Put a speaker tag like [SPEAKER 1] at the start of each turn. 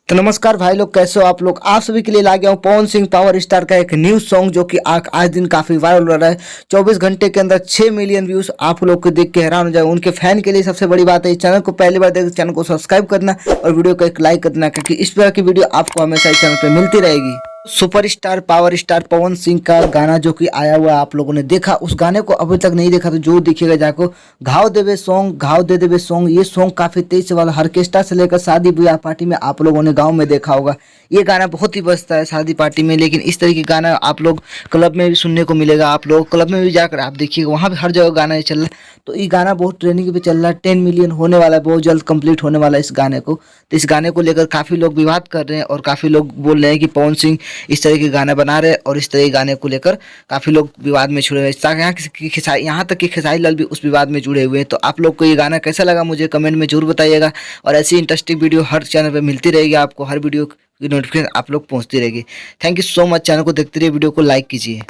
[SPEAKER 1] तो नमस्कार भाई लोग, कैसे हो आप लोग। आप सभी के लिए ला गया हूँ पवन सिंह पावर स्टार का एक न्यूज सॉन्ग जो कि आज दिन काफी वायरल हो रहा है। 24 घंटे के अंदर 6 मिलियन व्यूज आप लोग को देख के हैरान हो जाए। उनके फैन के लिए सबसे बड़ी बात है, इस चैनल को पहली बार देख चैनल को सब्सक्राइब करना और वीडियो को एक लाइक करना, क्योंकि इस तरह की वीडियो आपको हमेशा इस चैनल पर मिलती रहेगी। Superstar power star Pawan Singh का गाना जो कि आया हुआ आप लोगों ने देखा, उस गाने को अभी तक नहीं देखा तो जो देखिएगा जाको। घाव देवे सॉन्ग, घाव दे देवे सॉन्ग, ये सॉन्ग काफी तेज वाला, ऑर्केस्ट्रा से लेकर शादी ब्याह पार्टी में आप लोगों ने गांव में देखा होगा। ये गाना बहुत ही बजता है शादी पार्टी में, लेकिन इस तरह के गाना आप लोग क्लब में भी सुनने को मिलेगा। आप लोग क्लब में भी जाकर आप देखिएगा, वहाँ भी हर जगह गाना ये चल रहा है। तो ये गाना बहुत ट्रेंडिंग पे चल रहा है, 10 मिलियन होने वाला है, बहुत जल्द कंप्लीट होने वाला है इस गाने को। तो इस गाने को लेकर काफी लोग विवाद कर रहे हैं और काफी लोग बोल रहे हैं कि पवन सिंह इस तरह के गाना बना रहे हैं, और इस तरह के गाने को लेकर काफी लोग विवाद में जुड़े हुए हैं। यहाँ तक कि खेसारी लाल भी उस विवाद में जुड़े हुए हैं। तो आप लोग को ये गाना कैसा लगा मुझे कमेंट में जरूर बताइएगा, और ऐसी इंटरेस्टिंग वीडियो हर चैनल पर मिलती रहेगी आपको, हर वीडियो की नोटिफिकेशन आप लोग पहुंचती रहेगी। Thank you so much, channel को देखते रहिए, वीडियो को लाइक कीजिए।